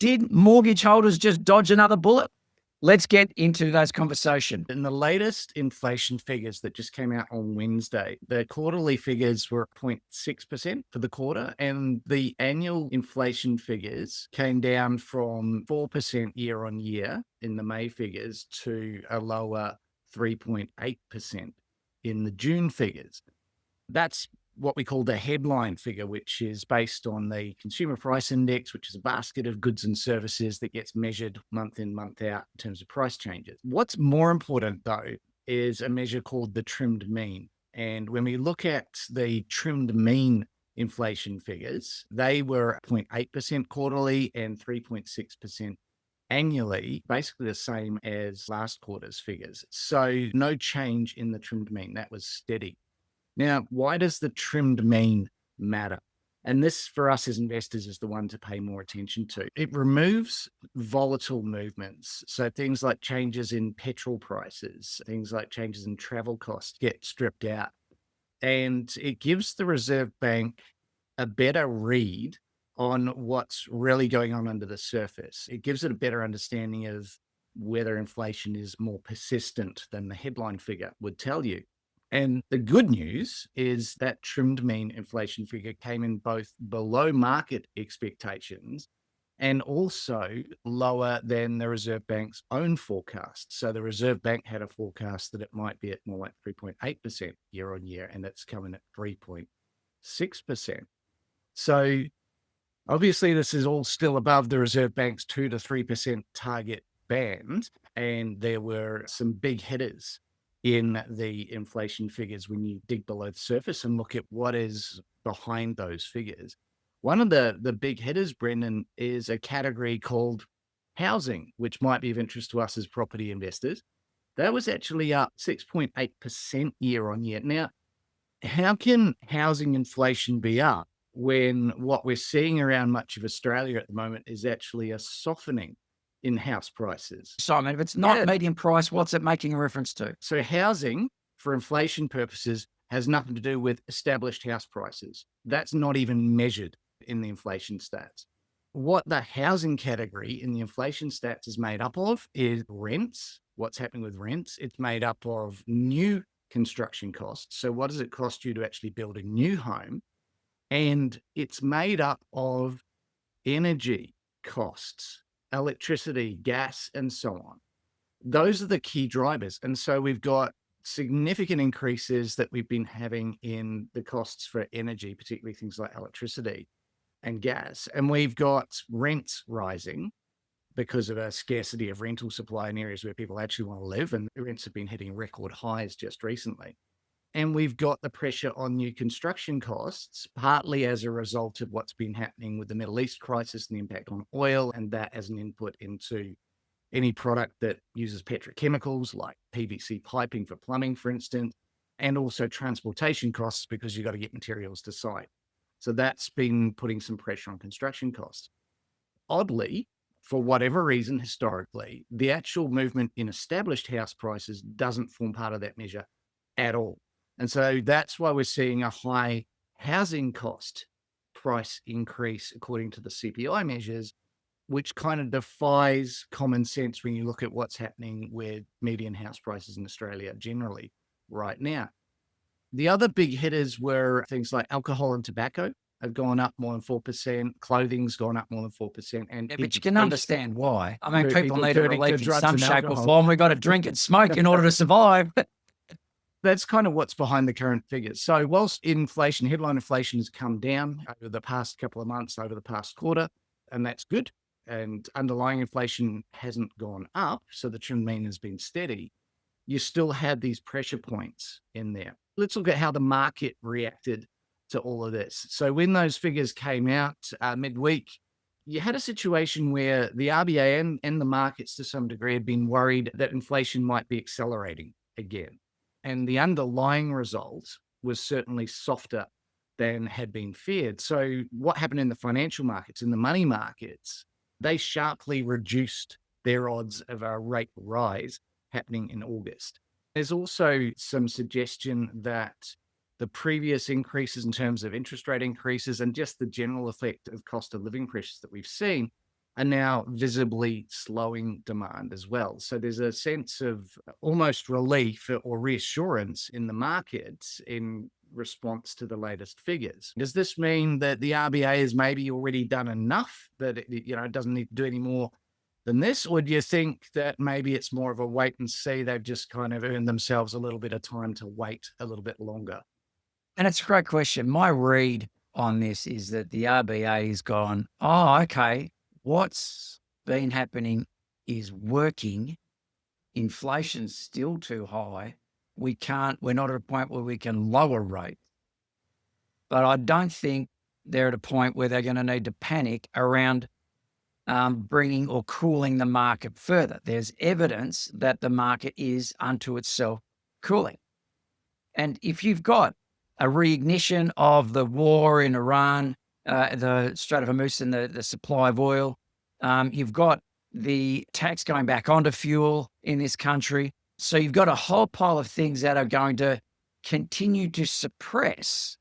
did mortgage holders just dodge another bullet? Let's get into those conversations. In the latest inflation figures that just came out on Wednesday, the quarterly figures were 0.6% for the quarter, and the annual inflation figures came down from 4% year on year in the May figures to a lower 3.8% in the June figures. That's what we call the headline figure, which is based on the consumer price index, which is a basket of goods and services that gets measured month in, month out in terms of price changes. What's more important, though, is a measure called the trimmed mean. And when we look at the trimmed mean inflation figures, they were 0.8% quarterly and 3.6% annually, basically the same as last quarter's figures. So no change in the trimmed mean. That was steady. Now, why does the trimmed mean matter? And this, for us as investors, is the one to pay more attention to. It removes volatile movements. So things like changes in petrol prices, things like changes in travel costs get stripped out. And it gives the Reserve Bank a better read on what's really going on under the surface. It gives it a better understanding of whether inflation is more persistent than the headline figure would tell you. And the good news is that trimmed mean inflation figure came in both below market expectations and also lower than the Reserve Bank's own forecast. So the Reserve Bank had a forecast that it might be at more like 3.8% year on year, and that's coming at 3.6%. So obviously this is all still above the Reserve Bank's 2 to 3% target band, and there were some big hitters in the inflation figures when you dig below the surface and look at what is behind those figures. One of the big hitters, Brendan, is a category called housing, which might be of interest to us as property investors. That was actually up 6.8% year on year. Now, how can housing inflation be up when what we're seeing around much of Australia at the moment is actually a softening in house prices? Simon, if it's not median price, what's it making a reference to? So housing, for inflation purposes, has nothing to do with established house prices. That's not even measured in the inflation stats. What the housing category in the inflation stats is made up of is rents. What's happening with rents? It's made up of new construction costs. So what does it cost you to actually build a new home? And it's made up of energy costs, electricity, gas, and so on. Those are the key drivers. And so we've got significant increases that we've been having in the costs for energy, particularly things like electricity and gas. And we've got rents rising because of a scarcity of rental supply in areas where people actually want to live. And rents have been hitting record highs just recently. And we've got the pressure on new construction costs, partly as a result of what's been happening with the Middle East crisis and the impact on oil, and that as an input into any product that uses petrochemicals like PVC piping for plumbing, for instance, and also transportation costs because you've got to get materials to site. So that's been putting some pressure on construction costs. Oddly, for whatever reason, historically, the actual movement in established house prices doesn't form part of that measure at all. And so that's why we're seeing a high housing cost price increase according to the CPI measures, which kind of defies common sense when you look at what's happening with median house prices in Australia generally right now. The other big hitters were things like alcohol and tobacco have gone up more than 4%, clothing's gone up more than 4%. And but you can understand why. I mean, people need a turning to relief in drugs some and shape or alcohol. form. We've got to drink and smoke in order to survive. That's kind of what's behind the current figures. So whilst inflation, headline inflation has come down over the past couple of months, over the past quarter, and that's good, and underlying inflation hasn't gone up, so the trend mean has been steady, you still had these pressure points in there. Let's look at how the market reacted to all of this. So when those figures came out midweek, you had a situation where the RBA and the markets to some degree had been worried that inflation might be accelerating again. And the underlying result was certainly softer than had been feared. So what happened in the financial markets, in the money markets, they sharply reduced their odds of a rate rise happening in August. There's also some suggestion that the previous increases in terms of interest rate increases and just the general effect of cost of living pressures that we've seen are now visibly slowing demand as well. So there's a sense of almost relief or reassurance in the markets in response to the latest figures. Does this mean that the RBA has maybe already done enough that it doesn't need to do any more than this? Or do you think that maybe it's more of a wait and see? They've just kind of earned themselves a little bit of time to wait a little bit longer? And it's a great question. My read on this is that the RBA has gone, oh, okay, what's been happening is working. Inflation's still too high. We're not at a point where we can lower rates. But I don't think they're at a point where they're going to need to panic around bringing or cooling the market further. There's evidence that the market is unto itself cooling. And if you've got a reignition of the war in Iran, the Strait of Hormuz and the supply of oil, you've got the tax going back onto fuel in this country. So you've got a whole pile of things that are going to continue to suppress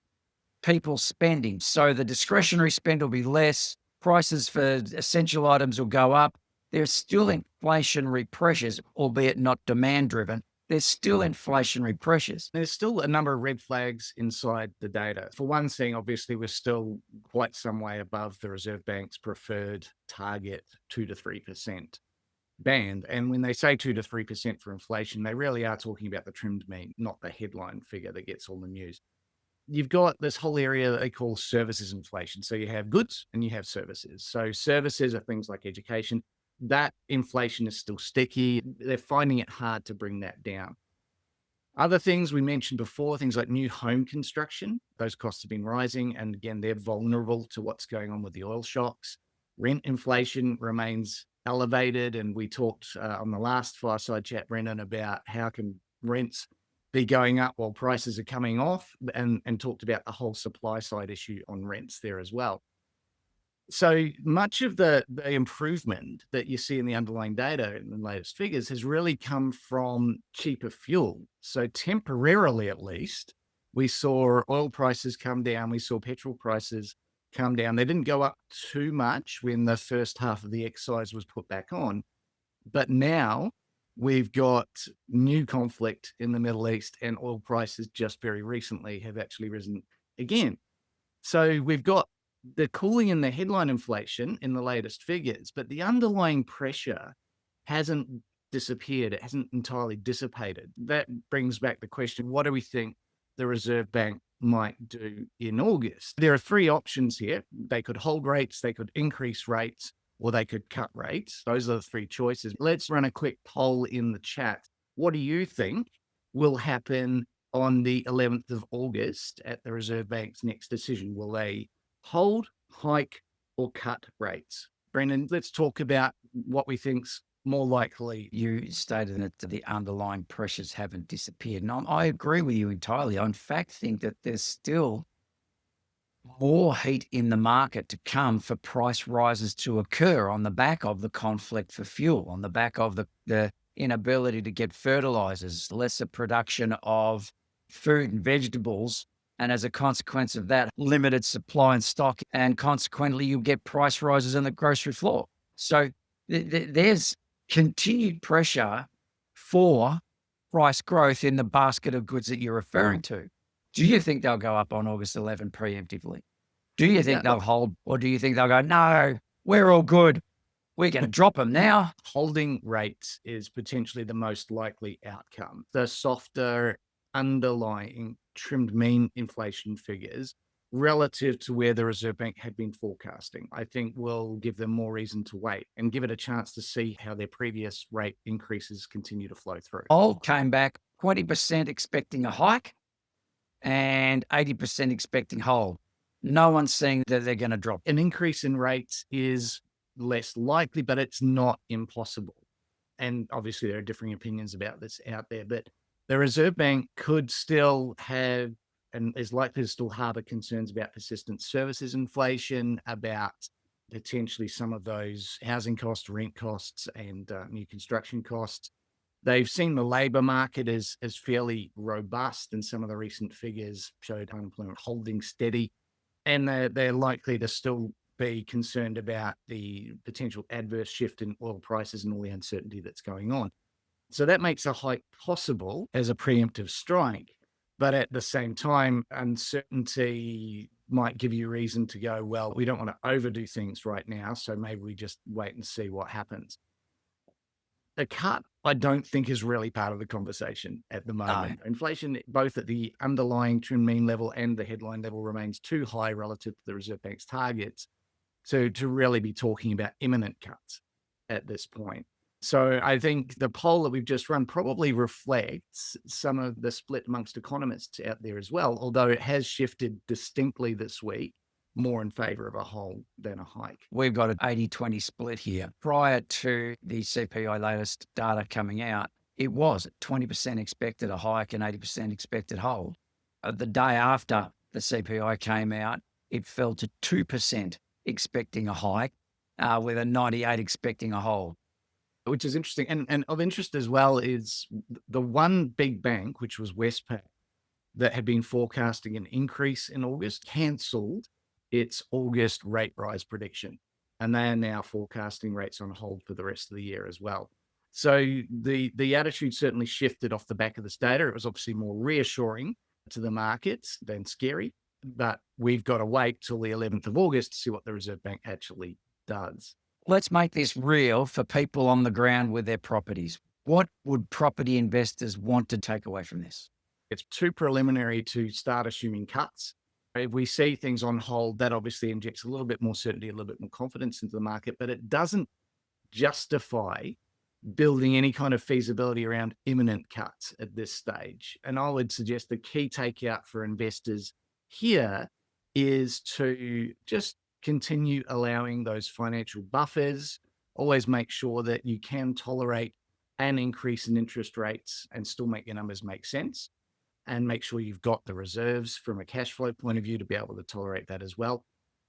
people's spending. So the discretionary spend will be less. Prices for essential items will go up. There's still inflationary pressures, albeit not demand driven. There's still inflationary pressures. There's still a number of red flags inside the data. For one thing, obviously, we're still quite some way above the Reserve Bank's preferred target 2 to 3% band. And when they say 2 to 3% for inflation, they really are talking about the trimmed mean, not the headline figure that gets all the news. You've got this whole area that they call services inflation. So you have goods and you have services. So services are things like education. That inflation is still sticky. They're finding it hard to bring that down. Other things we mentioned before, things like new home construction, those costs have been rising. And again, they're vulnerable to what's going on with the oil shocks. Rent inflation remains elevated. And we talked on the last Fireside Chat, Brendan, about how can rents be going up while prices are coming off, and talked about the whole supply side issue on rents there as well. So much of the improvement that you see in the underlying data in the latest figures has really come from cheaper fuel. So temporarily, at least, we saw oil prices come down. We saw petrol prices come down. They didn't go up too much when the first half of the excise was put back on. But now we've got new conflict in the Middle East, and oil prices just very recently have actually risen again. So we've got the cooling in the headline inflation in the latest figures, but the underlying pressure hasn't disappeared. It hasn't entirely dissipated. That brings back the question, what do we think the Reserve Bank might do in August? There are three options here. They could hold rates, they could increase rates, or they could cut rates. Those are the three choices. Let's run a quick poll in the chat. What do you think will happen on the 11th of August at the Reserve Bank's next decision? Will they hold, hike, or cut rates? Brendan, let's talk about what we think's more likely. You stated that the underlying pressures haven't disappeared. And I agree with you entirely. I, in fact, think that there's still more heat in the market to come for price rises to occur on the back of the conflict for fuel, on the back of the inability to get fertilizers, lesser production of food and vegetables, and as a consequence of that, limited supply and stock, and consequently you get price rises on the grocery floor. So there's continued pressure for price growth in the basket of goods that you're referring to. Do you think they'll go up on August 11 preemptively? Do you think they'll hold, or do you think they'll go, no, we're all good, we're going to drop them now? Holding rates is potentially the most likely outcome. The softer underlying trimmed mean inflation figures relative to where the Reserve Bank had been forecasting, I think will give them more reason to wait and give it a chance to see how their previous rate increases continue to flow through. Old came back 20% expecting a hike and 80% expecting hold. No one's saying that they're going to drop. An increase in rates is less likely, but it's not impossible. And obviously there are differing opinions about this out there, but the Reserve Bank could still have and is likely to still harbor concerns about persistent services inflation, about potentially some of those housing costs, rent costs, and new construction costs. They've seen the labor market as fairly robust, and some of the recent figures showed unemployment holding steady. And they're likely to still be concerned about the potential adverse shift in oil prices and all the uncertainty that's going on. So that makes a hike possible as a preemptive strike. But at the same time, uncertainty might give you reason to go, well, we don't want to overdo things right now. So maybe we just wait and see what happens. The cut, I don't think, is really part of the conversation at the moment. Inflation, both at the underlying trend mean level and the headline level, remains too high relative to the Reserve Bank's targets to really be talking about imminent cuts at this point. So I think the poll that we've just run probably reflects some of the split amongst economists out there as well, although it has shifted distinctly this week, more in favor of a hold than a hike. We've got an 80-20 split here. Prior to the CPI latest data coming out, it was 20% expected a hike and 80% expected hold. The day after the CPI came out, it fell to 2% expecting a hike, with a 98 expecting a hold. Which is interesting. And of interest as well is the one big bank, which was Westpac, that had been forecasting an increase in August, cancelled its August rate rise prediction. And they are now forecasting rates on hold for the rest of the year as well. So the attitude certainly shifted off the back of this data. It was obviously more reassuring to the markets than scary, but we've got to wait till the 11th of August to see what the Reserve Bank actually does. Let's make this real for people on the ground with their properties. What would property investors want to take away from this? It's too preliminary to start assuming cuts. If we see things on hold, that obviously injects a little bit more certainty, a little bit more confidence into the market, but it doesn't justify building any kind of feasibility around imminent cuts at this stage. And I would suggest the key takeout for investors here is to just continue allowing those financial buffers, always make sure that you can tolerate an increase in interest rates and still make your numbers make sense, and make sure you've got the reserves from a cash flow point of view to be able to tolerate that as well.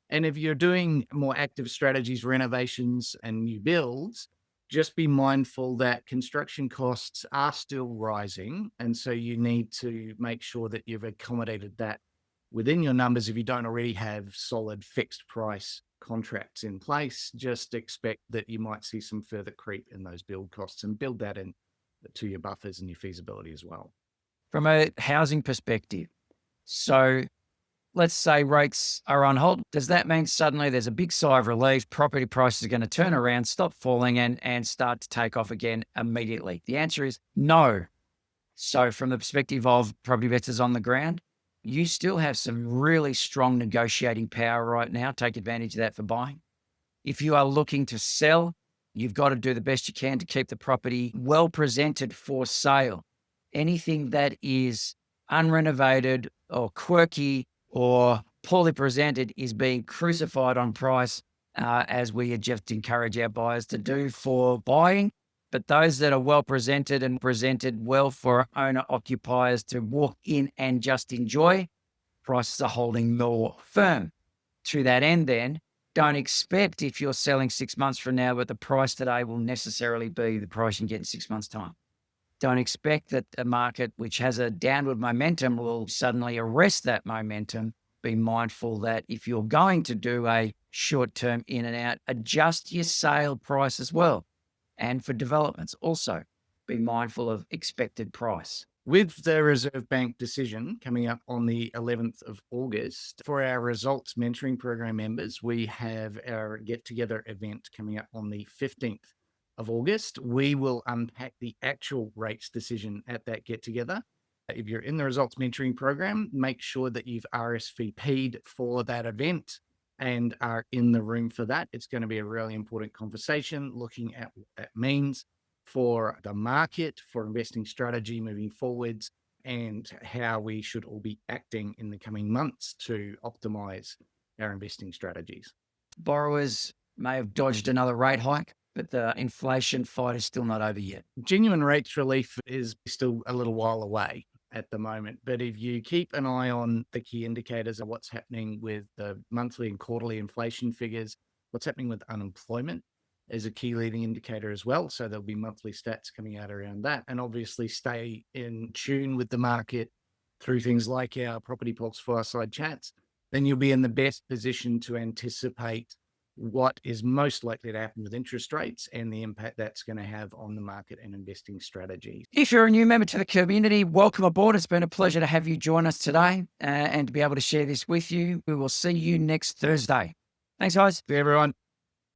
And if you're doing more active strategies, renovations and new builds, just be mindful that construction costs are still rising. And so you need to make sure that you've accommodated that within your numbers. If you don't already have solid fixed price contracts in place, just expect that you might see some further creep in those build costs, and build that in to your buffers and your feasibility as well. From a housing perspective, so let's say rates are on hold. Does that mean suddenly there's a big sigh of relief, property prices are going to turn around, stop falling, and start to take off again immediately? The answer is no. So from the perspective of property investors on the ground, you still have some really strong negotiating power right now. Take advantage of that for buying. If you are looking to sell, you've got to do the best you can to keep the property well presented for sale. Anything that is unrenovated or quirky or poorly presented is being crucified on price, as we just encourage our buyers to do for buying. But those that are well presented and presented well for owner occupiers to walk in and just enjoy, prices are holding more firm. To that end then, don't expect if you're selling 6 months from now, but the price today will necessarily be the price you can get in 6 months' time. Don't expect that a market which has a downward momentum will suddenly arrest that momentum. Be mindful that if you're going to do a short-term in and out, adjust your sale price as well. And for developments, also be mindful of expected price. With the Reserve Bank decision coming up on the 11th of August, for our results mentoring program members, we have our get-together event coming up on the 15th of August. We will unpack the actual rates decision at that get-together. If you're in the results mentoring program, make sure that you've RSVP'd for that event and are in the room for that. It's going to be a really important conversation looking at what that means for the market, for investing strategy moving forwards, and how we should all be acting in the coming months to optimize our investing strategies. Borrowers may have dodged another rate hike, but the inflation fight is still not over yet. Genuine rates relief is still a little while away at the moment. But if you keep an eye on the key indicators of what's happening with the monthly and quarterly inflation figures, what's happening with unemployment is a key leading indicator as well. So there'll be monthly stats coming out around that, and obviously stay in tune with the market through things like our Property Pulse Fireside chats, then you'll be in the best position to anticipate what is most likely to happen with interest rates and the impact that's going to have on the market and investing strategies. If you're a new member to the community, welcome aboard. It's been a pleasure to have you join us today and to be able to share this with you. We will see you next Thursday. Thanks, guys. See you, everyone.